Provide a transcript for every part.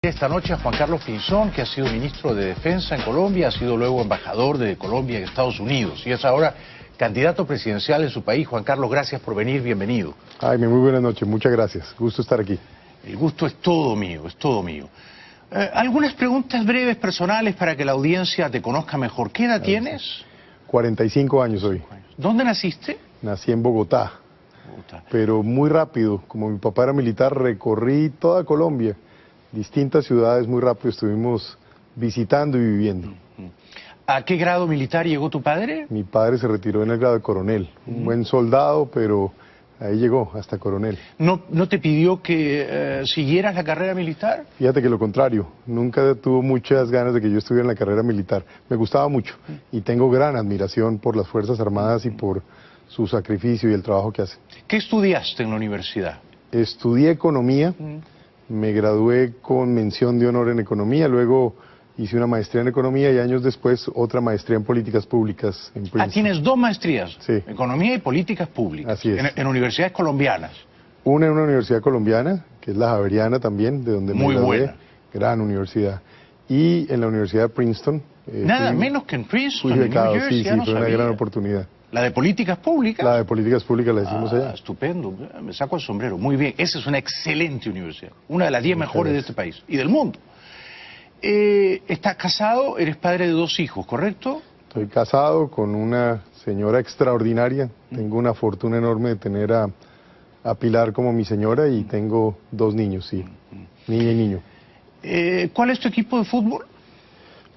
Esta noche a Juan Carlos Pinzón, que ha sido ministro de Defensa en Colombia, ha sido luego embajador de Colombia en Estados Unidos y es ahora candidato presidencial en su país. Juan Carlos, gracias por venir, bienvenido. Jaime, muy buenas noches, muchas gracias, gusto estar aquí. El gusto es todo mío, es todo mío. Algunas preguntas breves, personales, para que la audiencia te conozca mejor. ¿Qué edad tienes? 45 años hoy. ¿Dónde naciste? Nací en Bogotá, pero muy rápido, como mi papá era militar, recorrí toda Colombia, distintas ciudades, muy rápido estuvimos visitando y viviendo. ¿A qué grado militar llegó tu padre? Mi padre se retiró en el grado de coronel, un buen soldado, pero ahí llegó, hasta coronel. ¿No te pidió que siguieras la carrera militar? Fíjate que lo contrario, nunca tuvo muchas ganas de que yo estuviera en la carrera militar. Me gustaba mucho y tengo gran admiración por las Fuerzas Armadas y por su sacrificio y el trabajo que hacen. ¿Qué estudiaste en la universidad? Estudié economía, me gradué con mención de honor en economía, luego hice una maestría en economía y años después otra maestría en políticas públicas en Princeton. Tienes dos maestrías, sí. Economía y políticas públicas, así es. En universidades colombianas. Una en una universidad colombiana, que es la Javeriana también, de donde me gradué. Muy buena. Gran universidad. Y en la Universidad de Princeton. Nada menos que en Princeton, fui becado, en New Jersey, sí, ya no fue una sabía. gran oportunidad. ¿La de políticas públicas? La de políticas públicas la hicimos allá. Estupendo, me saco el sombrero. Muy bien, esa es una excelente universidad, una de las 10 mejores de este país y del mundo. Estás casado, eres padre de 2 hijos, ¿correcto? Estoy casado con una señora extraordinaria, tengo una fortuna enorme de tener a Pilar como mi señora y tengo 2 niños, sí, niña y niño. ¿Cuál es tu equipo de fútbol?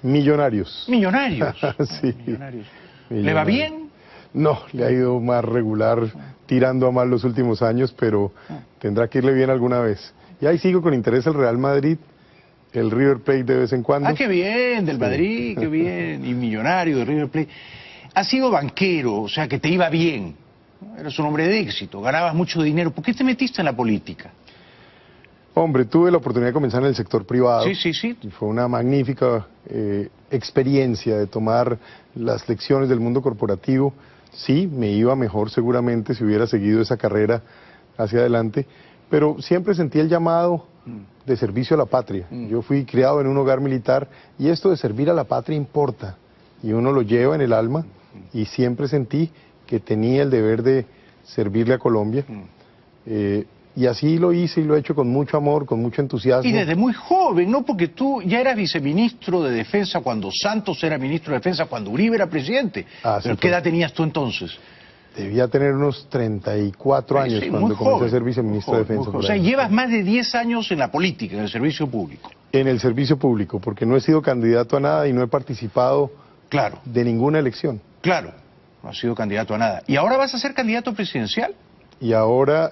Millonarios. Millonarios. Sí. Millonarios. ¿Le va bien? No, le ha ido más regular, tirando a mal los últimos años, pero tendrá que irle bien alguna vez. Y ahí sigo con interés el Real Madrid, el River Plate de vez en cuando. Qué bien, del Madrid, qué bien, y millonario del River Plate. Has sido banquero, o sea que te iba bien, eres un hombre de éxito, ganabas mucho dinero. ¿Por qué te metiste en la política? Hombre, tuve la oportunidad de comenzar en el sector privado. Sí. Y fue una magnífica experiencia de tomar las lecciones del mundo corporativo. Sí, me iba mejor seguramente si hubiera seguido esa carrera hacia adelante, pero siempre sentí el llamado de servicio a la patria. Yo fui criado en un hogar militar y esto de servir a la patria importa y uno lo lleva en el alma y siempre sentí que tenía el deber de servirle a Colombia. Y así lo hice y lo he hecho con mucho amor, con mucho entusiasmo. Y desde muy joven, ¿no? Porque tú ya eras viceministro de Defensa cuando Santos era ministro de Defensa, cuando Uribe era presidente. ¿Pero qué edad tenías tú entonces? Debía tener unos 34 años cuando comencé a ser viceministro de Defensa. O sea, llevas más de 10 años en la política, en el servicio público. En el servicio público, porque no he sido candidato a nada y no he participado de ninguna elección. Claro, no has sido candidato a nada. ¿Y ahora vas a ser candidato presidencial? Y ahora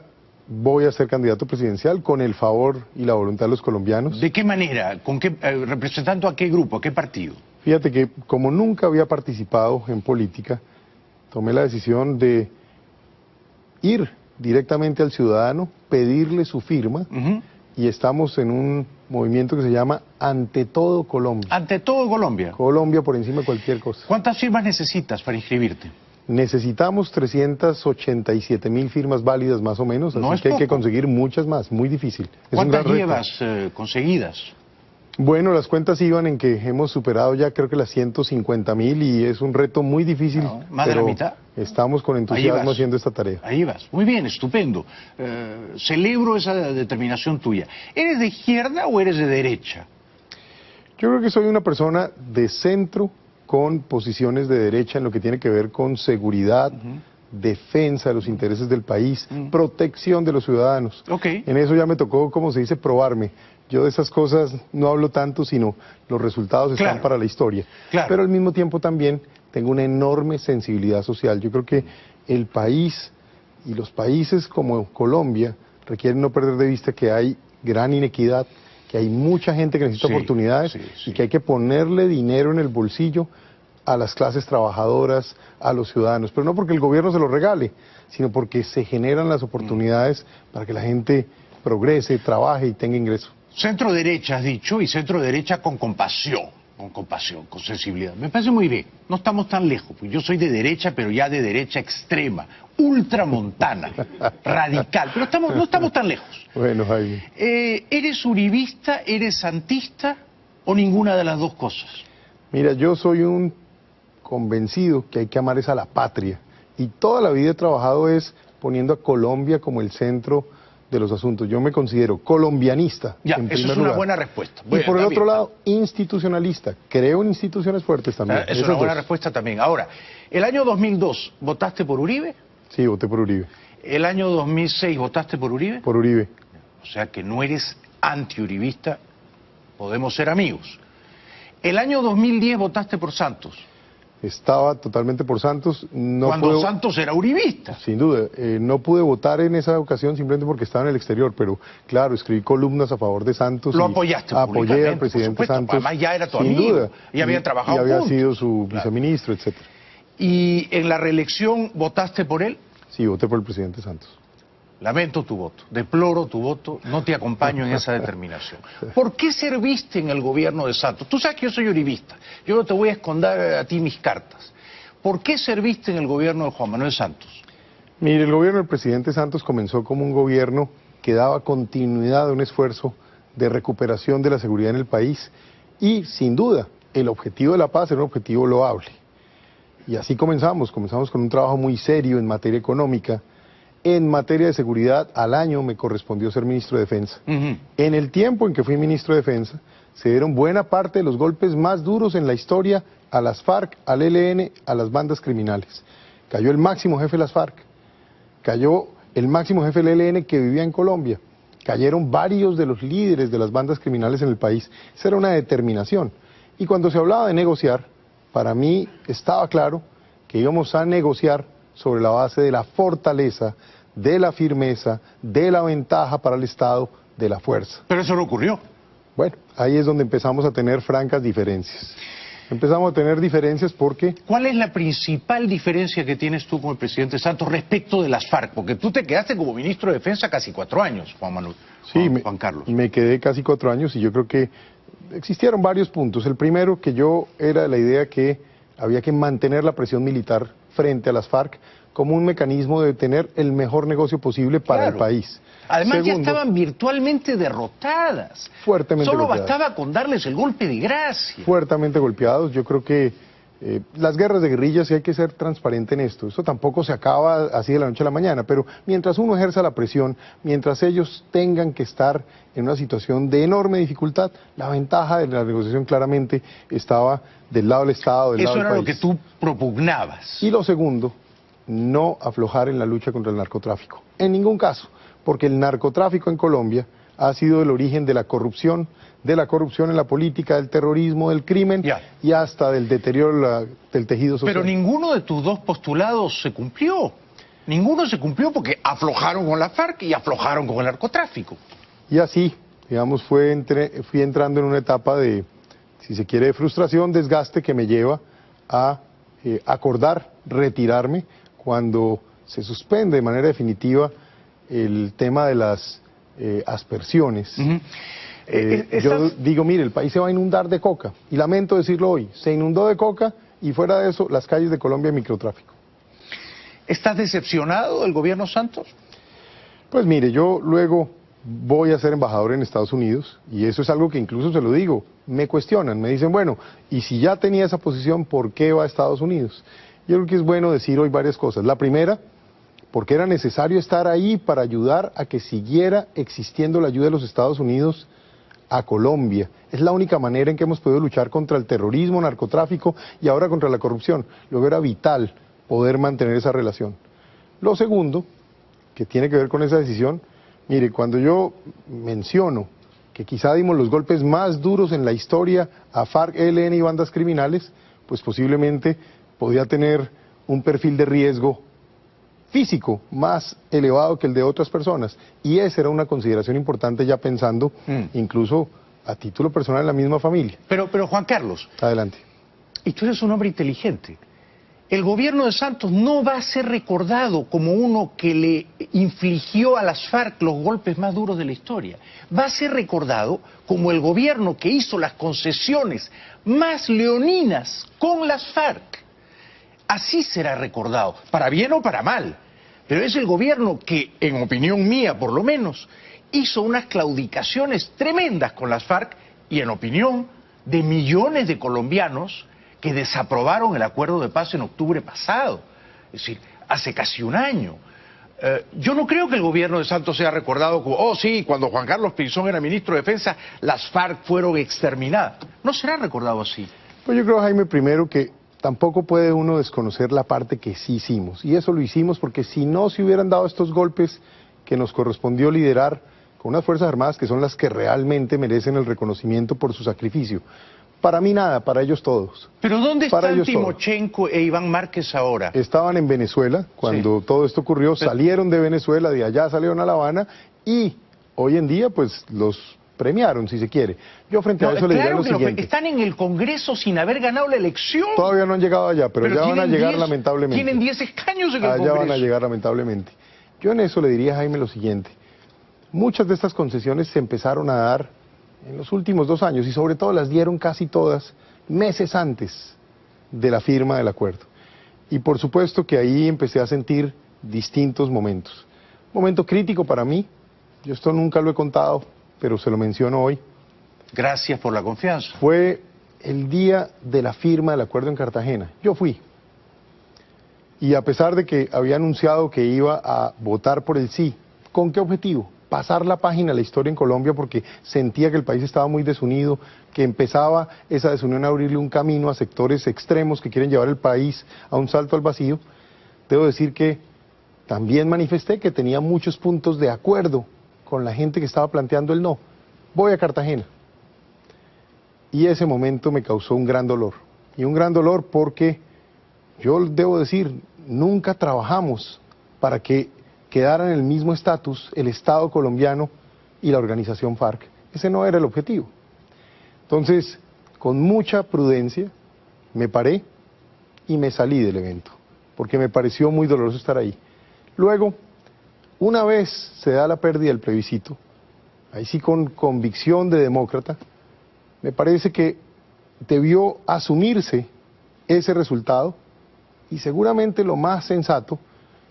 voy a ser candidato presidencial con el favor y la voluntad de los colombianos. ¿De qué manera? ¿Con qué, representando a qué grupo, a qué partido? Fíjate que como nunca había participado en política, tomé la decisión de ir directamente al ciudadano, pedirle su firma, y estamos en un movimiento que se llama Ante Todo Colombia. ¿Ante Todo Colombia? Colombia por encima de cualquier cosa. ¿Cuántas firmas necesitas para inscribirte? Necesitamos 387.000 firmas válidas más o menos, así que hay que conseguir muchas más, muy difícil. ¿Cuántas llevas conseguidas? Bueno, las cuentas iban en que hemos superado ya creo que las 150.000 y es un reto muy difícil. ¿Más de la mitad? Estamos con entusiasmo haciendo esta tarea. Ahí vas, muy bien, estupendo. Celebro esa determinación tuya. ¿Eres de izquierda o eres de derecha? Yo creo que soy una persona de centro con posiciones de derecha en lo que tiene que ver con seguridad, defensa de los intereses del país, protección de los ciudadanos. En eso ya me tocó, como se dice, probarme. Yo de esas cosas no hablo tanto, sino los resultados están para la historia. Pero al mismo tiempo también tengo una enorme sensibilidad social. Yo creo que el país y los países como Colombia requieren no perder de vista que hay gran inequidad, que hay mucha gente que necesita oportunidades y que hay que ponerle dinero en el bolsillo a las clases trabajadoras, a los ciudadanos, pero no porque el gobierno se lo regale, sino porque se generan las oportunidades para que la gente progrese, trabaje y tenga ingresos. Centro derecha has dicho, y centro derecha con compasión. con compasión, con sensibilidad. Me parece muy bien. No estamos tan lejos. Pues yo soy de derecha, pero ya de derecha extrema, ultramontana, radical. Pero no estamos tan lejos. Bueno, Jaime. ¿Eres uribista, eres santista o ninguna de las dos cosas? Mira, yo soy un convencido que hay que amar a la patria. Y toda la vida he trabajado poniendo a Colombia como el centro de los asuntos. Yo me considero colombianista. Ya, en eso primer es una lugar. buena respuesta. Y por el otro lado, institucionalista. Creo en instituciones fuertes también. Es una buena respuesta también. Ahora, el año 2002, ¿votaste por Uribe? Sí, voté por Uribe. ¿El año 2006 votaste por Uribe? Por Uribe. O sea que no eres antiuribista, podemos ser amigos. ¿El año 2010 votaste por Santos? Estaba totalmente por Santos. Cuando Santos era uribista. Sin duda. No pude votar en esa ocasión simplemente porque estaba en el exterior, pero claro, escribí columnas a favor de Santos. Lo apoyaste apoyé al presidente Santos. Además ya era tu sin amigo. Duda. Y habían trabajado y había juntos. sido su viceministro, etcétera. ¿Y en la reelección votaste por él? Sí, voté por el presidente Santos. Lamento tu voto, deploro tu voto, no te acompaño en esa determinación. ¿Por qué serviste en el gobierno de Santos? Tú sabes que yo soy uribista, yo no te voy a esconder a ti mis cartas. ¿Por qué serviste en el gobierno de Juan Manuel Santos? Mire, el gobierno del presidente Santos comenzó como un gobierno que daba continuidad a un esfuerzo de recuperación de la seguridad en el país y, sin duda, el objetivo de la paz era un objetivo loable. Y así comenzamos con un trabajo muy serio en materia económica. En materia de seguridad, al año me correspondió ser ministro de Defensa. En el tiempo en que fui ministro de Defensa, se dieron buena parte de los golpes más duros en la historia a las FARC, al ELN, a las bandas criminales. Cayó el máximo jefe de las FARC, cayó el máximo jefe del ELN que vivía en Colombia, cayeron varios de los líderes de las bandas criminales en el país. Esa era una determinación. Y cuando se hablaba de negociar, para mí estaba claro que íbamos a negociar sobre la base de la fortaleza, de la firmeza, de la ventaja para el Estado, de la fuerza. Pero eso no ocurrió. Bueno, ahí es donde empezamos a tener francas diferencias. Empezamos a tener diferencias porque... ¿Cuál es la principal diferencia que tienes tú con el presidente Santos respecto de las FARC? Porque tú te quedaste como ministro de Defensa casi 4 años, Juan Carlos. Me quedé casi 4 años y yo creo que existieron varios puntos. El primero, que yo era de la idea que había que mantener la presión militar frente a las FARC como un mecanismo de tener el mejor negocio posible para el país. Además, segundo, ya estaban virtualmente derrotadas. Fuertemente Solo golpeadas. bastaba con darles el golpe de gracia. Fuertemente golpeados. Yo creo que las guerras de guerrillas, sí hay que ser transparente en esto. Esto tampoco se acaba así de la noche a la mañana, pero mientras uno ejerza la presión, mientras ellos tengan que estar en una situación de enorme dificultad, la ventaja de la negociación claramente estaba del lado del Estado, del lado del país. Eso era lo que tú propugnabas. Y lo segundo, no aflojar en la lucha contra el narcotráfico. En ningún caso, porque el narcotráfico en Colombia ha sido el origen de la corrupción en la política, del terrorismo, del crimen y hasta del deterioro del tejido social. Pero ninguno de tus dos postulados se cumplió. Ninguno se cumplió porque aflojaron con la FARC y aflojaron con el narcotráfico. Y así, digamos, fui entrando en una etapa de, si se quiere, de frustración, desgaste, que me lleva a acordar retirarme cuando se suspende de manera definitiva el tema de las aspersiones. Yo digo, mire, el país se va a inundar de coca, y lamento decirlo hoy, se inundó de coca y fuera de eso, las calles de Colombia microtráfico. ¿Estás decepcionado del gobierno Santos? Pues mire, yo luego voy a ser embajador en Estados Unidos, y eso es algo que incluso se lo digo, me cuestionan, me dicen, bueno, y si ya tenía esa posición, ¿por qué va a Estados Unidos? Yo creo que es bueno decir hoy varias cosas. La primera, porque era necesario estar ahí para ayudar a que siguiera existiendo la ayuda de los Estados Unidos a Colombia. Es la única manera en que hemos podido luchar contra el terrorismo, narcotráfico y ahora contra la corrupción. Luego era vital poder mantener esa relación. Lo segundo, que tiene que ver con esa decisión, mire, cuando yo menciono que quizá dimos los golpes más duros en la historia a FARC, ELN y bandas criminales, pues posiblemente podía tener un perfil de riesgo físico más elevado que el de otras personas, y esa era una consideración importante ya pensando incluso a título personal en la misma familia. Pero Juan Carlos, adelante. Y tú eres un hombre inteligente, el gobierno de Santos no va a ser recordado como uno que le infligió a las FARC los golpes más duros de la historia. Va a ser recordado como el gobierno que hizo las concesiones más leoninas con las FARC. Así será recordado, para bien o para mal. Pero es el gobierno que, en opinión mía por lo menos, hizo unas claudicaciones tremendas con las FARC y en opinión de millones de colombianos que desaprobaron el acuerdo de paz en octubre pasado, es decir, hace casi un año. Yo no creo que el gobierno de Santos sea recordado como, oh sí, cuando Juan Carlos Pinzón era ministro de Defensa, las FARC fueron exterminadas. No será recordado así. Pues yo creo, Jaime, primero que tampoco puede uno desconocer la parte que sí hicimos. Y eso lo hicimos porque si no se hubieran dado estos golpes que nos correspondió liderar con unas Fuerzas Armadas que son las que realmente merecen el reconocimiento por su sacrificio. Para mí nada, para ellos todos. ¿Pero dónde están Timochenko e Iván Márquez ahora? Estaban en Venezuela cuando todo esto ocurrió, salieron de Venezuela, de allá salieron a La Habana y hoy en día pues los premiaron, si se quiere. Yo frente a eso le diría lo siguiente. Están en el Congreso sin haber ganado la elección. Todavía no han llegado allá, pero ya van a llegar lamentablemente. Tienen 10 escaños en el Congreso. Allá van a llegar lamentablemente. Yo en eso le diría a Jaime lo siguiente. Muchas de estas concesiones se empezaron a dar en los últimos 2 años y sobre todo las dieron casi todas meses antes de la firma del acuerdo. Y por supuesto que ahí empecé a sentir distintos momentos. Momento crítico para mí, yo esto nunca lo he contado, pero se lo menciono hoy. Gracias por la confianza. Fue el día de la firma del acuerdo en Cartagena. Yo fui. Y a pesar de que había anunciado que iba a votar por el sí, ¿con qué objetivo? Pasar la página a la historia en Colombia porque sentía que el país estaba muy desunido, que empezaba esa desunión a abrirle un camino a sectores extremos que quieren llevar el país a un salto al vacío. Debo decir que también manifesté que tenía muchos puntos de acuerdo con la gente que estaba planteando el no. Voy a Cartagena. Y ese momento me causó un gran dolor. Y un gran dolor porque, yo debo decir, nunca trabajamos para que quedaran en el mismo estatus el Estado colombiano y la organización FARC. Ese no era el objetivo. Entonces, con mucha prudencia, me paré y me salí del evento, porque me pareció muy doloroso estar ahí. Luego, una vez se da la pérdida del plebiscito, ahí sí con convicción de demócrata, me parece que debió asumirse ese resultado y seguramente lo más sensato,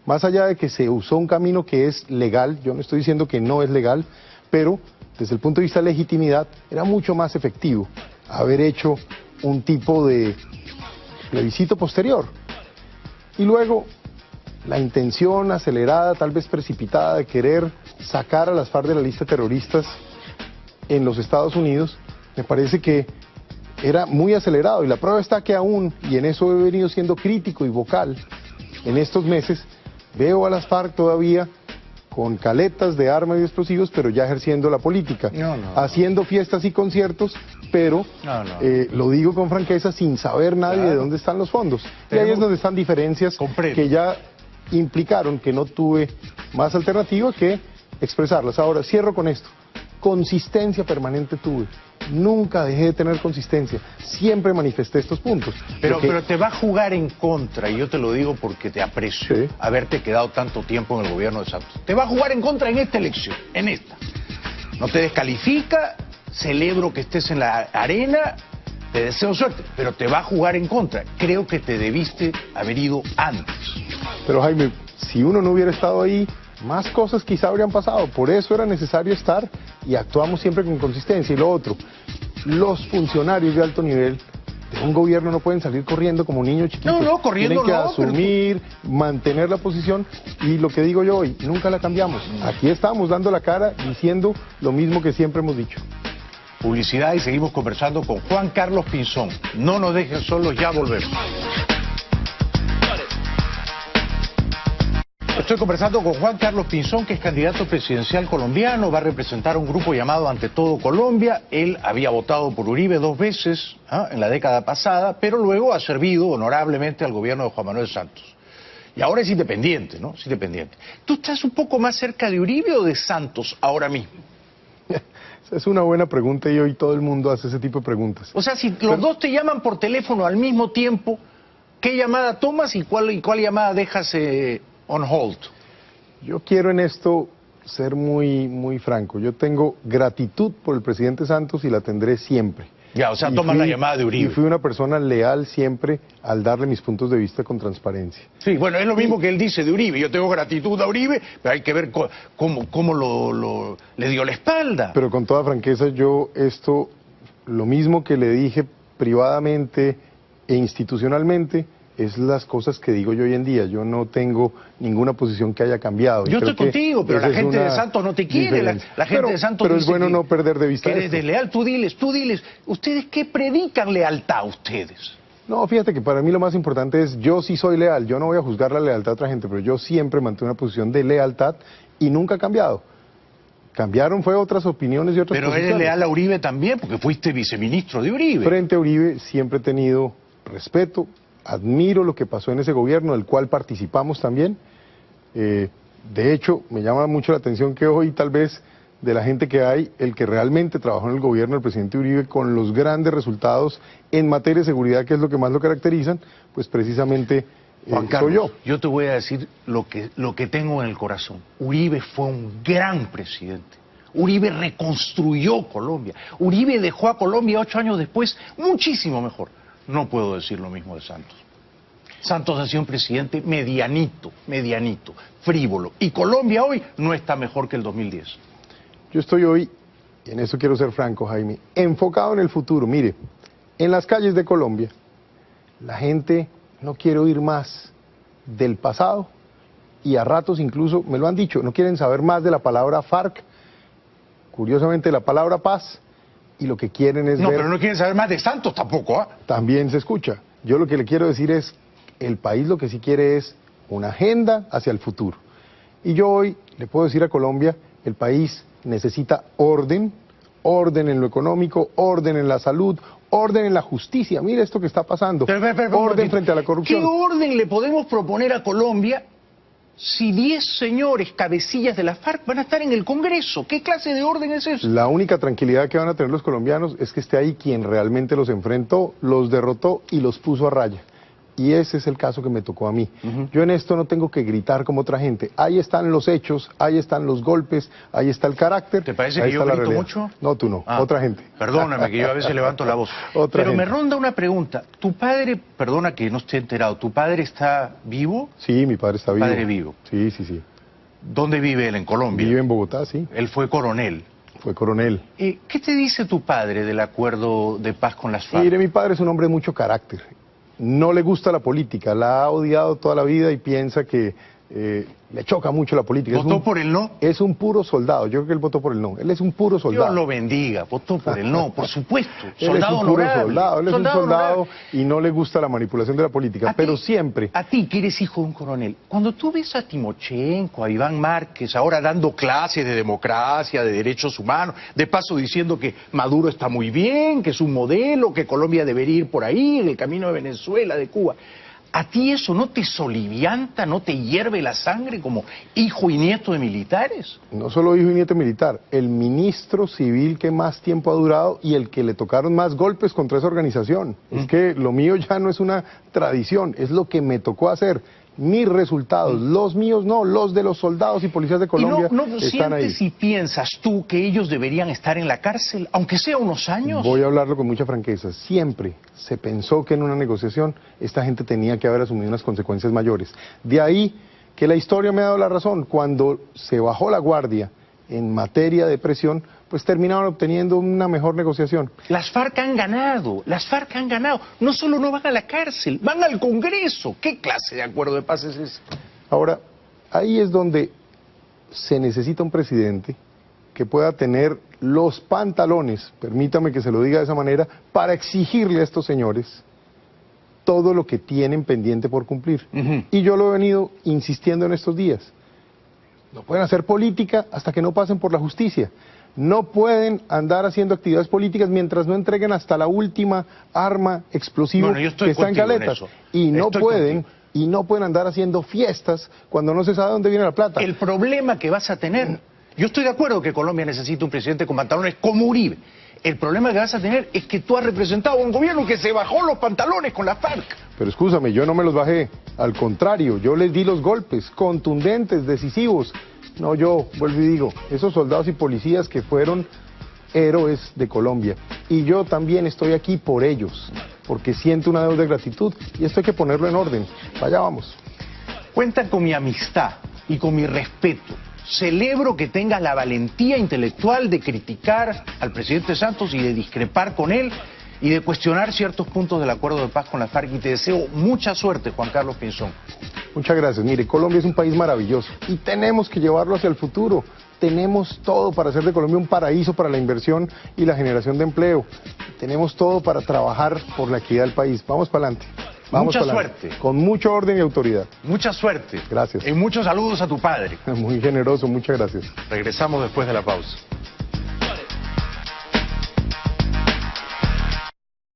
más allá de que se usó un camino que es legal, yo no estoy diciendo que no es legal, pero desde el punto de vista de legitimidad era mucho más efectivo haber hecho un tipo de plebiscito posterior. Y luego la intención acelerada, tal vez precipitada, de querer sacar a las FARC de la lista de terroristas en los Estados Unidos, me parece que era muy acelerado y la prueba está que aún, y en eso he venido siendo crítico y vocal en estos meses, veo a las FARC todavía con caletas de armas y explosivos, pero ya ejerciendo la política, haciendo fiestas y conciertos, pero lo digo con franqueza, sin saber nadie de dónde están los fondos. Y ahí es donde están diferencias que ya implicaron que no tuve más alternativa que expresarlas. Ahora, cierro con esto. Consistencia permanente tuve. Nunca dejé de tener consistencia. Siempre manifesté estos puntos. Pero te va a jugar en contra, y yo te lo digo porque te aprecio haberte quedado tanto tiempo en el gobierno de Santos. Te va a jugar en contra en esta elección, en esta. No te descalifica, celebro que estés en la arena, te deseo suerte, pero te va a jugar en contra. Creo que te debiste haber ido antes. Pero Jaime, si uno no hubiera estado ahí, más cosas quizá habrían pasado. Por eso era necesario estar y actuamos siempre con consistencia. Y lo otro, los funcionarios de alto nivel de un gobierno no pueden salir corriendo como niños chiquitos. No, corriendo tienen que asumir, mantener la posición y lo que digo yo hoy, nunca la cambiamos. Aquí estamos dando la cara, diciendo lo mismo que siempre hemos dicho. Publicidad y seguimos conversando con Juan Carlos Pinzón. No nos dejen solos, ya volvemos. Estoy conversando con Juan Carlos Pinzón, que es candidato presidencial colombiano, va a representar a un grupo llamado Ante Todo Colombia. Él había votado por Uribe 2 veces en la década pasada, pero luego ha servido honorablemente al gobierno de Juan Manuel Santos. Y ahora es independiente, ¿no? Es independiente. ¿Tú estás un poco más cerca de Uribe o de Santos ahora mismo? Es una buena pregunta y hoy todo el mundo hace ese tipo de preguntas. O sea, si los dos te llaman por teléfono al mismo tiempo, ¿Qué llamada tomas y cuál llamada dejas on hold? Yo quiero en esto ser muy franco. Yo tengo gratitud por el presidente Santos y la tendré siempre. Ya, o sea, tomas la llamada de Uribe. Y fui una persona leal siempre al darle mis puntos de vista con transparencia. Sí, bueno, es lo mismo que él dice de Uribe. Yo tengo gratitud a Uribe, pero hay que ver cómo le dio la espalda. Pero con toda franqueza, yo esto, lo mismo que le dije privadamente e institucionalmente, es las cosas que digo yo hoy en día. Yo no tengo ninguna posición que haya cambiado. Yo estoy contigo, pero la gente de Santos no te quiere. La gente de Santos pero dice es bueno no perder de vista que eres desleal. Tú diles. ¿Ustedes qué predican lealtad ustedes? No, fíjate que para mí lo más importante es, yo sí soy leal. Yo no voy a juzgar la lealtad de otra gente, pero yo siempre mantengo una posición de lealtad y nunca ha cambiado. Cambiaron fue otras opiniones y otras Pero posiciones. eres leal a Uribe también, porque fuiste viceministro de Uribe. Frente a Uribe siempre he tenido respeto. Admiro lo que pasó en ese gobierno, del cual participamos también. De hecho, me llama mucho la atención que hoy, tal vez, de la gente que hay, el que realmente trabajó en el gobierno del presidente Uribe con los grandes resultados en materia de seguridad, que es lo que más lo caracterizan, pues precisamente Juan Carlos, soy yo. Yo te voy a decir lo que tengo en el corazón. Uribe fue un gran presidente. Uribe reconstruyó Colombia. Uribe dejó a Colombia 8 años después muchísimo mejor. No puedo decir lo mismo de Santos. Santos ha sido un presidente medianito, frívolo. Y Colombia hoy no está mejor que el 2010. Yo estoy hoy, y en eso quiero ser franco, Jaime, enfocado en el futuro. Mire, en las calles de Colombia, la gente no quiere oír más del pasado y a ratos incluso, me lo han dicho, no quieren saber más de la palabra FARC, curiosamente la palabra paz, y lo que quieren es No, ver... pero no quieren saber más de Santos tampoco, ¿ah? También se escucha. Yo lo que le quiero decir es, el país lo que sí quiere es una agenda hacia el futuro. Y yo hoy le puedo decir a Colombia, el país necesita orden en lo económico, orden en la salud, orden en la justicia. Mire esto que está pasando. Orden frente a la corrupción. ¿Qué orden le podemos proponer a Colombia si 10 señores cabecillas de la FARC van a estar en el Congreso? ¿Qué clase de orden es eso? La única tranquilidad que van a tener los colombianos es que esté ahí quien realmente los enfrentó, los derrotó y los puso a raya. Y ese es el caso que me tocó a mí. Yo en esto no tengo que gritar como otra gente. Ahí están los hechos, ahí están los golpes, ahí está el carácter. ¿Te parece ahí que yo está la grito realidad. mucho? No, tú no, otra gente. Perdóname, que yo a veces levanto la voz. Pero me ronda una pregunta. ¿Tu padre, perdona que no esté enterado, ¿tu padre está vivo? Sí, mi padre está vivo. ¿Padre vivo? Sí, sí, sí. ¿Dónde vive él? ¿En Colombia? Vive en Bogotá, sí. Él fue coronel. Fue coronel. ¿Qué te dice tu padre del acuerdo de paz con las FARC? Mire, mi padre es un hombre de mucho carácter. No le gusta la política, la ha odiado toda la vida y piensa que le choca mucho la política. ¿Votó por el no? Es un puro soldado, yo creo que él votó por el no. Él es un puro soldado. Dios lo bendiga, votó por el no, por supuesto. Él es un puro soldado, él es un soldado honorable. y no le gusta la manipulación de la política, pero siempre... A ti, que eres hijo de un coronel, cuando tú ves a Timochenko, a Iván Márquez, ahora dando clases de democracia, de derechos humanos, de paso diciendo que Maduro está muy bien, que es un modelo, que Colombia debería ir por ahí, en el camino de Venezuela, de Cuba... ¿A ti eso no te solivianta, no te hierve la sangre como hijo y nieto de militares? No solo hijo y nieto militar, el ministro civil que más tiempo ha durado y el que le tocaron más golpes contra esa organización. Es que lo mío ya no es una tradición, es lo que me tocó hacer. Mis resultados, los míos no, los de los soldados y policías de Colombia ¿No están ahí. sientes y piensas tú que ellos deberían estar en la cárcel, aunque sea unos años? Voy a hablarlo con mucha franqueza. Siempre se pensó que en una negociación esta gente tenía que haber asumido unas consecuencias mayores. De ahí que la historia me ha dado la razón. Cuando se bajó la guardia en materia de presión, pues terminaron obteniendo una mejor negociación. Las FARC han ganado, no solo no van a la cárcel, van al Congreso. ¿Qué clase de acuerdo de paz es ese? Ahora, ahí es donde se necesita un presidente que pueda tener los pantalones, permítame que se lo diga de esa manera, para exigirle a estos señores todo lo que tienen pendiente por cumplir. Y yo lo he venido insistiendo en estos días. No pueden hacer política hasta que no pasen por la justicia. No pueden andar haciendo actividades políticas mientras no entreguen hasta la última arma explosiva que está en caletas. Y no pueden andar haciendo fiestas cuando no se sabe dónde viene la plata. El problema que vas a tener, yo estoy de acuerdo que Colombia necesita un presidente con pantalones como Uribe. El problema que vas a tener es que tú has representado a un gobierno que se bajó los pantalones con la FARC. Pero escúchame, yo no me los bajé. Al contrario, yo les di los golpes, contundentes, decisivos. No, yo vuelvo y digo, esos soldados y policías que fueron héroes de Colombia. Y yo también estoy aquí por ellos, porque siento una deuda de gratitud y esto hay que ponerlo en orden. Vaya, vamos. Cuenta con mi amistad y con mi respeto. Celebro que tengas la valentía intelectual de criticar al presidente Santos y de discrepar con él y de cuestionar ciertos puntos del acuerdo de paz con la FARC, y te deseo mucha suerte, Juan Carlos Pinzón. Muchas gracias. Mire, Colombia es un país maravilloso y tenemos que llevarlo hacia el futuro. Tenemos todo para hacer de Colombia un paraíso para la inversión y la generación de empleo. Tenemos todo para trabajar por la equidad del país. Vamos para adelante. Mucha suerte. Con mucho orden y autoridad. Mucha suerte. Gracias. Y muchos saludos a tu padre. Muy generoso, muchas gracias. Regresamos después de la pausa.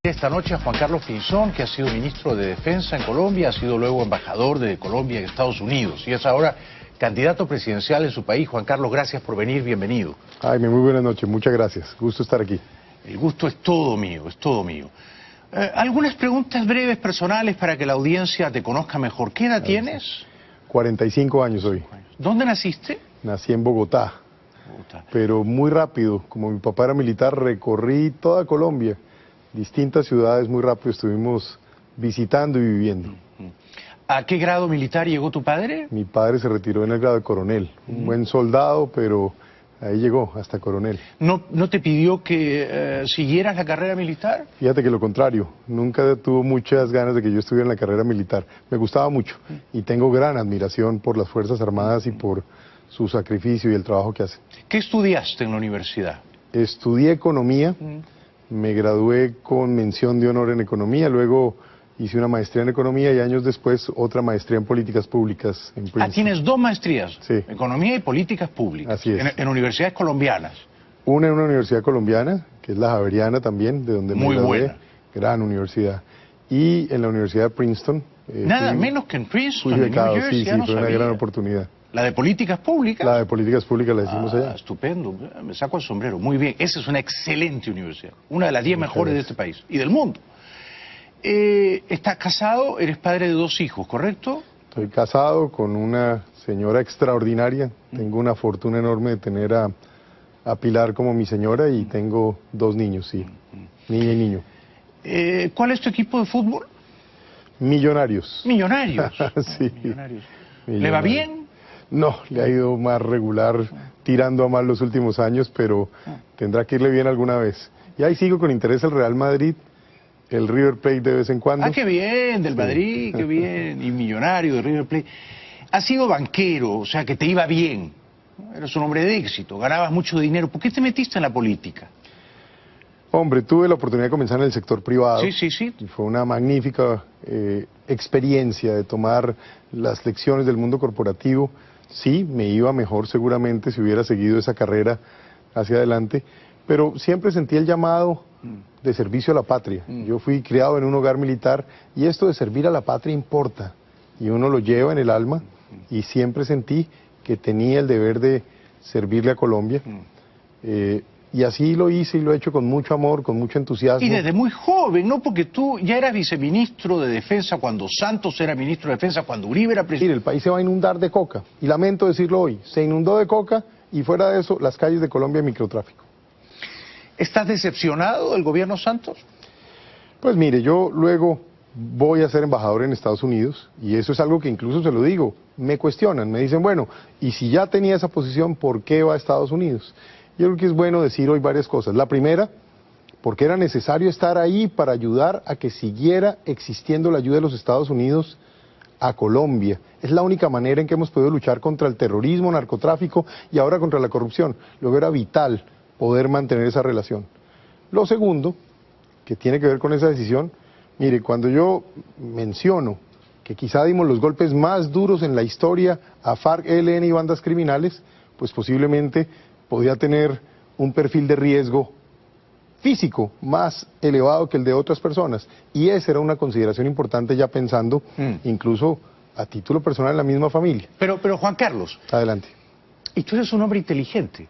Esta noche a Juan Carlos Pinzón, que ha sido ministro de Defensa en Colombia, ha sido luego embajador de Colombia en Estados Unidos y es ahora candidato presidencial en su país. Juan Carlos, gracias por venir, bienvenido. Jaime, muy buenas noches, muchas gracias. Gusto estar aquí. El gusto es todo mío, es todo mío. Algunas preguntas breves, personales, para que la audiencia te conozca mejor. ¿Qué edad tienes? 45 años hoy. ¿Dónde naciste? Nací en Bogotá, pero muy rápido. Como mi papá era militar, recorrí toda Colombia, distintas ciudades, muy rápido estuvimos visitando y viviendo. ¿A qué grado militar llegó tu padre? Mi padre se retiró en el grado de coronel, un buen soldado, pero ahí llegó, hasta coronel. ¿No te pidió que siguieras la carrera militar? Fíjate que lo contrario, nunca tuvo muchas ganas de que yo estuviera en la carrera militar. Me gustaba mucho y tengo gran admiración por las Fuerzas Armadas y por su sacrificio y el trabajo que hacen. ¿Qué estudiaste en la universidad? Estudié economía, me gradué con mención de honor en economía, luego hice una maestría en economía y años después otra maestría en políticas públicas en Princeton. Tienes dos maestrías, sí. Economía y políticas públicas. Así es. En universidades colombianas. Una en una universidad colombiana, que es la Javeriana también, de donde me gradué. Muy buena. Gran universidad. Y en la Universidad de Princeton. Nada menos que en Princeton, fui becado, en New Jersey, sí, no fue una sabía. gran oportunidad. ¿La de políticas públicas? La de políticas públicas la hicimos allá. Estupendo, me saco el sombrero. Muy bien, esa es una excelente universidad. Una de las 10 mejores de este país y del mundo. Estás casado, eres padre de 2 hijos, ¿correcto? Estoy casado con una señora extraordinaria. Tengo una fortuna enorme de tener a Pilar como mi señora y tengo 2 niños, sí. Niña y niño. ¿Cuál es tu equipo de fútbol? Millonarios. Millonarios. Sí. Millonarios. Millonarios. ¿Le va bien? No, le ha ido más regular, tirando a mal los últimos años, pero tendrá que irle bien alguna vez. Y ahí sigo con interés el Real Madrid, el River Plate de vez en cuando. Qué bien, del Madrid, qué bien. Y millonario de River Plate. Has sido banquero, o sea que te iba bien. Eres un hombre de éxito, ganabas mucho dinero. ¿Por qué te metiste en la política? Hombre, tuve la oportunidad de comenzar en el sector privado. Sí. Y fue una magnífica experiencia de tomar las lecciones del mundo corporativo. Sí, me iba mejor seguramente si hubiera seguido esa carrera hacia adelante, pero siempre sentí el llamado de servicio a la patria. Yo fui criado en un hogar militar y esto de servir a la patria importa y uno lo lleva en el alma y siempre sentí que tenía el deber de servirle a Colombia. Y así lo hice y lo he hecho con mucho amor, con mucho entusiasmo. Y desde muy joven, ¿no? Porque tú ya eras viceministro de Defensa cuando Santos era ministro de Defensa, cuando Uribe era presidente. El país se va a inundar de coca, y lamento decirlo hoy, se inundó de coca y fuera de eso, las calles de Colombia microtráfico. ¿Estás decepcionado del gobierno Santos? Pues mire, yo luego voy a ser embajador en Estados Unidos y eso es algo que incluso se lo digo, me cuestionan, me dicen, bueno, y si ya tenía esa posición, ¿por qué va a Estados Unidos? Yo creo que es bueno decir hoy varias cosas. La primera, porque era necesario estar ahí para ayudar a que siguiera existiendo la ayuda de los Estados Unidos a Colombia. Es la única manera en que hemos podido luchar contra el terrorismo, narcotráfico y ahora contra la corrupción. Luego era vital poder mantener esa relación. Lo segundo, que tiene que ver con esa decisión, mire, cuando yo menciono que quizá dimos los golpes más duros en la historia a FARC, ELN y bandas criminales, pues posiblemente podía tener un perfil de riesgo físico más elevado que el de otras personas. Y esa era una consideración importante ya pensando incluso a título personal en la misma familia. Pero Juan Carlos. Adelante. Y tú eres un hombre inteligente.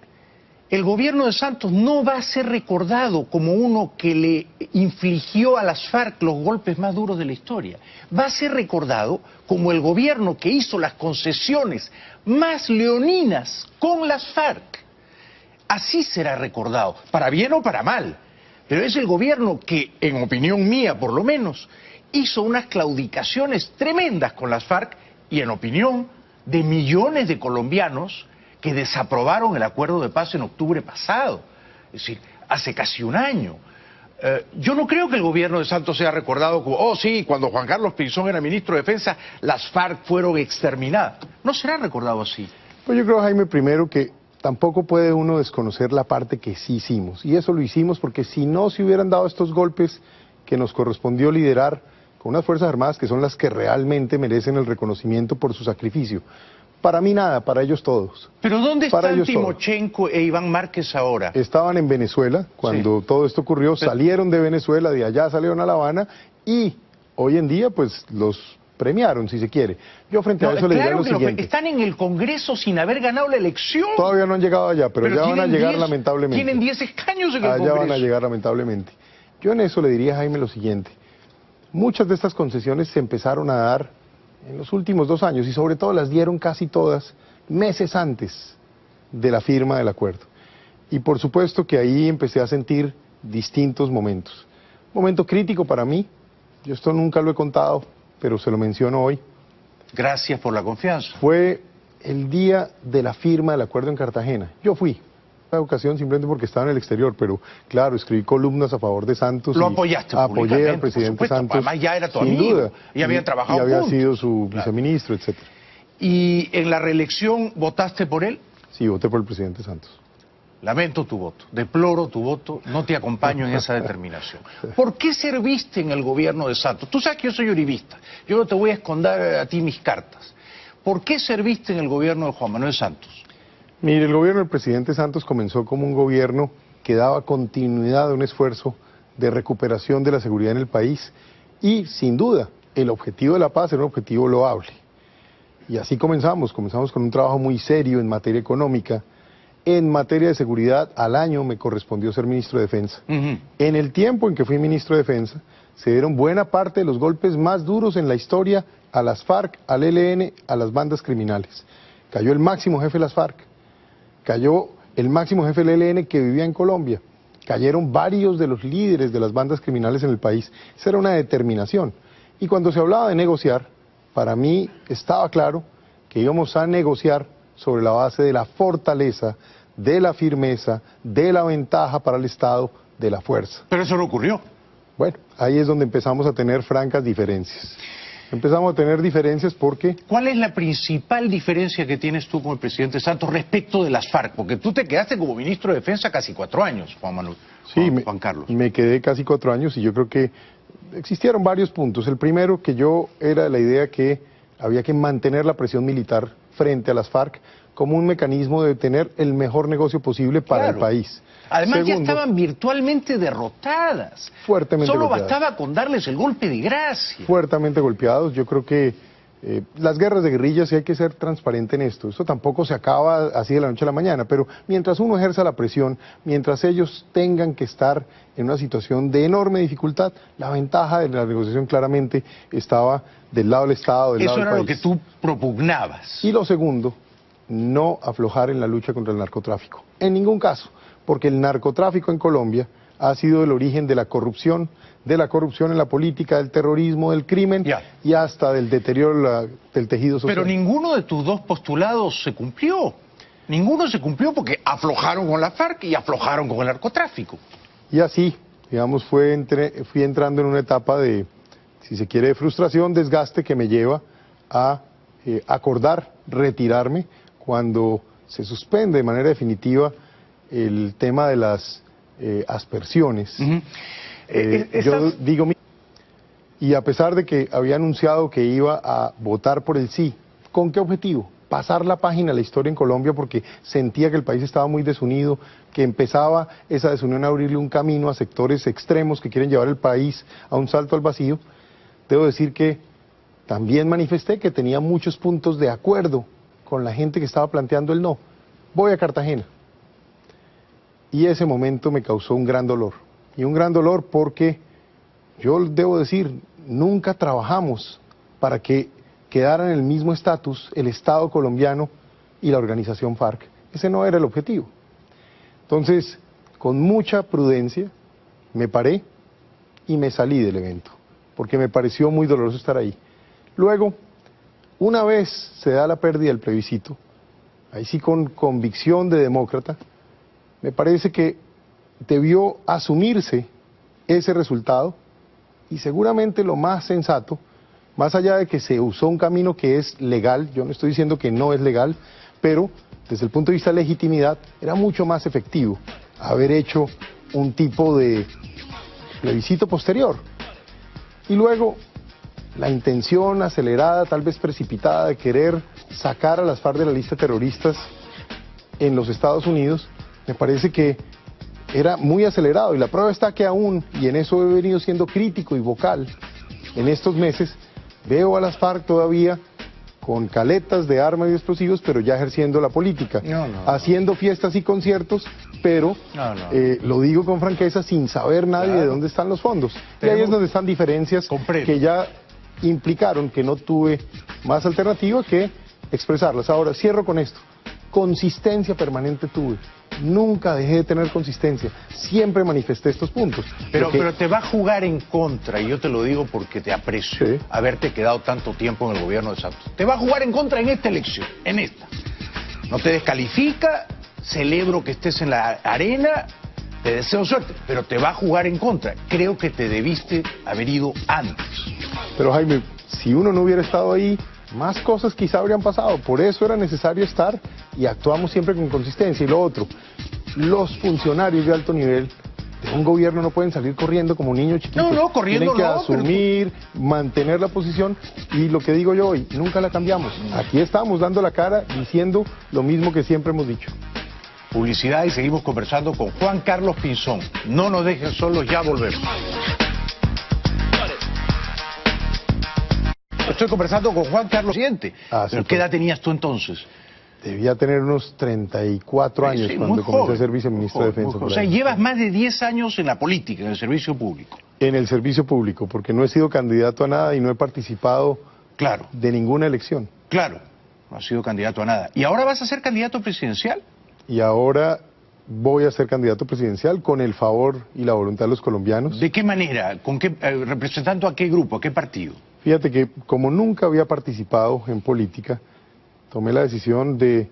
el gobierno de Santos no va a ser recordado como uno que le infligió a las FARC los golpes más duros de la historia. Va a ser recordado como el gobierno que hizo las concesiones más leoninas con las FARC. Así será recordado, para bien o para mal. Pero es el gobierno que, en opinión mía por lo menos, hizo unas claudicaciones tremendas con las FARC y en opinión de millones de colombianos que desaprobaron el acuerdo de paz en octubre pasado, es decir, hace casi un año. Yo no creo que el gobierno de Santos sea recordado como, oh sí, cuando Juan Carlos Pinzón era ministro de Defensa, las FARC fueron exterminadas. No será recordado así. Pues yo creo, Jaime, primero que tampoco puede uno desconocer la parte que sí hicimos. Y eso lo hicimos porque si no se hubieran dado estos golpes que nos correspondió liderar con unas Fuerzas Armadas que son las que realmente merecen el reconocimiento por su sacrificio. Para mí nada, para ellos todos. ¿Pero dónde están Timochenko e Iván Márquez ahora? Estaban en Venezuela cuando todo esto ocurrió, salieron de Venezuela, de allá salieron a La Habana y hoy en día pues los premiaron, si se quiere. Yo frente a eso le diría lo siguiente. Están en el Congreso sin haber ganado la elección. Todavía no han llegado allá, pero ya van a llegar lamentablemente. Tienen 10 escaños en el Congreso. Allá van a llegar lamentablemente. Yo en eso le diría a Jaime lo siguiente. Muchas de estas concesiones se empezaron a dar en los últimos 2 años y sobre todo las dieron casi todas meses antes de la firma del acuerdo. Y por supuesto que ahí empecé a sentir distintos momentos. Momento crítico para mí, yo esto nunca lo he contado, pero se lo menciono hoy. Gracias por la confianza. Fue el día de la firma del acuerdo en Cartagena. Yo fui. Una ocasión simplemente porque estaba en el exterior, pero claro, escribí columnas a favor de Santos. Lo apoyaste apoyé al presidente Santos. Además ya era tu sin amigo. Duda. Y habían trabajado juntos. Y había juntos. sido su viceministro, etcétera. ¿Y en la reelección votaste por él? Sí, voté por el presidente Santos. Lamento tu voto, deploro tu voto, no te acompaño en esa determinación. ¿Por qué serviste en el gobierno de Santos? Tú sabes que yo soy uribista, yo no te voy a esconder a ti mis cartas. ¿Por qué serviste en el gobierno de Juan Manuel Santos? Mire, el gobierno del presidente Santos comenzó como un gobierno que daba continuidad a un esfuerzo de recuperación de la seguridad en el país y, sin duda, el objetivo de la paz era un objetivo loable. Y así comenzamos con un trabajo muy serio en materia económica. En materia de seguridad, al año me correspondió ser ministro de Defensa. En el tiempo en que fui ministro de Defensa, se dieron buena parte de los golpes más duros en la historia a las FARC, al ELN, a las bandas criminales. Cayó el máximo jefe de las FARC. Cayó el máximo jefe del ELN que vivía en Colombia. Cayeron varios de los líderes de las bandas criminales en el país. Esa era una determinación. Y cuando se hablaba de negociar, para mí estaba claro que íbamos a negociar sobre la base de la fortaleza, de la firmeza, de la ventaja para el Estado, de la fuerza. Pero eso no ocurrió. Bueno, ahí es donde empezamos a tener francas diferencias. Empezamos a tener diferencias porque... ¿Cuál es la principal diferencia que tienes tú con el presidente Santos respecto de las FARC? Porque tú te quedaste como ministro de Defensa casi 4 años, Juan Carlos. Me quedé casi 4 años y yo creo que existieron varios puntos. El primero, que yo era de la idea que había que mantener la presión militar frente a las FARC como un mecanismo de tener el mejor negocio posible para el país. Además, segundo, ya estaban virtualmente derrotadas. Fuertemente Solo golpeadas. bastaba con darles el golpe de gracia. Fuertemente golpeados. Yo creo que las guerras de guerrillas, sí hay que ser transparente en esto. Esto tampoco se acaba así de la noche a la mañana, pero mientras uno ejerza la presión, mientras ellos tengan que estar en una situación de enorme dificultad, la ventaja de la negociación claramente estaba del lado del Estado, del lado del país. Eso era lo que tú propugnabas. Y lo segundo, no aflojar en la lucha contra el narcotráfico. En ningún caso, porque el narcotráfico en Colombia ha sido el origen de la corrupción en la política, del terrorismo, del crimen y hasta del deterioro del tejido social. Pero ninguno de tus 2 postulados se cumplió. Ninguno se cumplió porque aflojaron con la FARC y aflojaron con el narcotráfico. Y así, digamos, fui entrando en una etapa de, si se quiere, de frustración, desgaste que me lleva a acordar retirarme cuando se suspende de manera definitiva el tema de las aspersiones. Yo digo, y a pesar de que había anunciado que iba a votar por el sí, ¿con qué objetivo? Pasar la página a la historia en Colombia porque sentía que el país estaba muy desunido, que empezaba esa desunión a abrirle un camino a sectores extremos que quieren llevar el país a un salto al vacío. Debo decir que también manifesté que tenía muchos puntos de acuerdo con la gente que estaba planteando el no. Voy a Cartagena. Y ese momento me causó un gran dolor. Y un gran dolor porque, yo debo decir, nunca trabajamos para que quedaran en el mismo estatus el Estado colombiano y la organización FARC. Ese no era el objetivo. Entonces, con mucha prudencia, me paré y me salí del evento, porque me pareció muy doloroso estar ahí. Luego, una vez se da la pérdida del plebiscito, ahí sí con convicción de demócrata, me parece que debió asumirse ese resultado y seguramente lo más sensato, más allá de que se usó un camino que es legal, yo no estoy diciendo que no es legal, pero desde el punto de vista de legitimidad era mucho más efectivo haber hecho un tipo de plebiscito posterior. Y luego la intención acelerada, tal vez precipitada, de querer sacar a las FARC de la lista de terroristas en los Estados Unidos, me parece que era muy acelerado. Y la prueba está que aún, y en eso he venido siendo crítico y vocal en estos meses, veo a las FARC todavía con caletas de armas y explosivos, pero ya ejerciendo la política, haciendo fiestas y conciertos, pero lo digo con franqueza, sin saber nadie de dónde están los fondos. Y ahí es donde están diferencias que ya implicaron que no tuve más alternativa que expresarlas. Ahora, cierro con esto. Consistencia permanente tuve. Nunca dejé de tener consistencia. Siempre manifesté estos puntos. Pero te va a jugar en contra, y yo te lo digo porque te aprecio, haberte quedado tanto tiempo en el gobierno de Santos. Te va a jugar en contra en esta elección, en esta. No te descalifica, celebro que estés en la arena, te deseo suerte, pero te va a jugar en contra. Creo que te debiste haber ido antes. Pero Jaime, si uno no hubiera estado ahí, más cosas quizá habrían pasado. Por eso era necesario estar y actuamos siempre con consistencia. Y lo otro, los funcionarios de alto nivel de un gobierno no pueden salir corriendo como niños chiquitos. No, corriendo tienen que asumir, mantener la posición, y lo que digo yo hoy, nunca la cambiamos. Aquí estamos dando la cara, diciendo lo mismo que siempre hemos dicho. Publicidad y seguimos conversando con Juan Carlos Pinzón. No nos dejen solos, ya volvemos. Estoy conversando con Juan Carlos Siente. ¿Qué edad tenías tú entonces? Debía tener unos 34 años cuando comencé a ser viceministro de Defensa. O sea, llevas más de 10 años en la política, en el servicio público. En el servicio público, porque no he sido candidato a nada y no he participado de ninguna elección. Claro, no has sido candidato a nada. ¿Y ahora vas a ser candidato presidencial? Y ahora voy a ser candidato presidencial con el favor y la voluntad de los colombianos. ¿De qué manera? ¿Con qué, representando a qué grupo, a qué partido? Fíjate que como nunca había participado en política, tomé la decisión de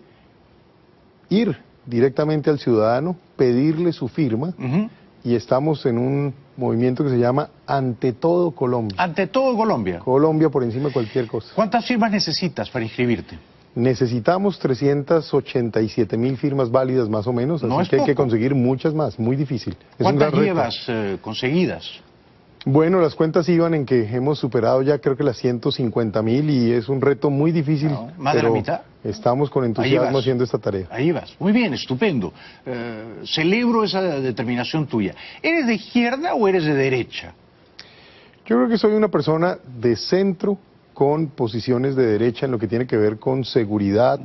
ir directamente al ciudadano, pedirle su firma, y estamos en un movimiento que se llama Ante Todo Colombia. ¿Ante Todo Colombia? Colombia por encima de cualquier cosa. ¿Cuántas firmas necesitas para inscribirte? Necesitamos 387.000 firmas válidas más o menos, así que hay que conseguir muchas más, muy difícil. ¿Cuántas llevas conseguidas? Bueno, las cuentas iban en que hemos superado ya creo que las 150.000 y es un reto muy difícil. ¿Más de la mitad? Estamos con entusiasmo haciendo esta tarea. Ahí vas. Muy bien, estupendo. Celebro esa determinación tuya. ¿Eres de izquierda o eres de derecha? Yo creo que soy una persona de centro con posiciones de derecha en lo que tiene que ver con seguridad,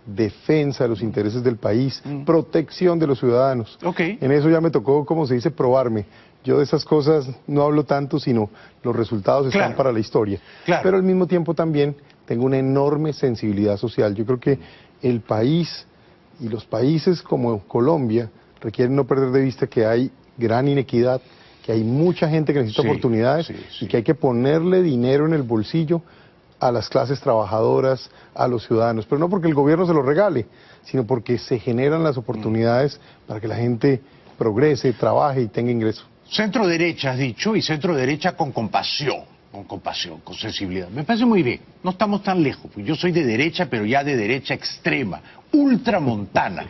defensa de los intereses del país, protección de los ciudadanos. En eso ya me tocó, como se dice, probarme. Yo de esas cosas no hablo tanto, sino los resultados están para la historia. Pero al mismo tiempo también tengo una enorme sensibilidad social. Yo creo que el país y los países como Colombia requieren no perder de vista que hay gran inequidad, que hay mucha gente que necesita oportunidades y que hay que ponerle dinero en el bolsillo a las clases trabajadoras, a los ciudadanos. Pero no porque el gobierno se lo regale, sino porque se generan las oportunidades para que la gente progrese, trabaje y tenga ingresos. Centro derecha has dicho, y centro derecha con compasión, con sensibilidad. Me parece muy bien, no estamos tan lejos. Yo soy de derecha, pero ya de derecha extrema, ultramontana,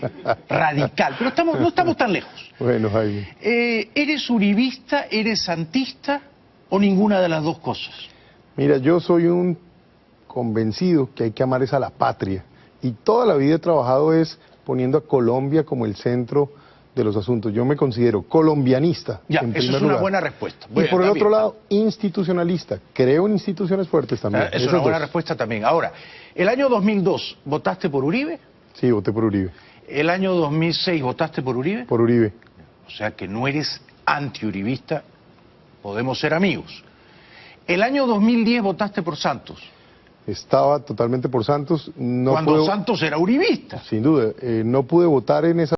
radical, pero no estamos tan lejos. Bueno, Jaime. ¿Eres uribista, eres santista o ninguna de las dos cosas? Mira, yo soy un convencido que hay que amar a la patria, y toda la vida he trabajado poniendo a Colombia como el centro de los asuntos. Yo me considero colombianista. Ya, eso es una buena respuesta. Y por el otro lado, institucionalista. Creo en instituciones fuertes también. Eso es una buena respuesta también. Ahora, el año 2002, ¿votaste por Uribe? Sí, voté por Uribe. El año 2006 votaste por Uribe. Por Uribe. O sea que no eres anti-uribista, podemos ser amigos. El año 2010 votaste por Santos. Estaba totalmente por Santos. No cuando puedo, Santos era uribista. sin duda, no pude votar en esa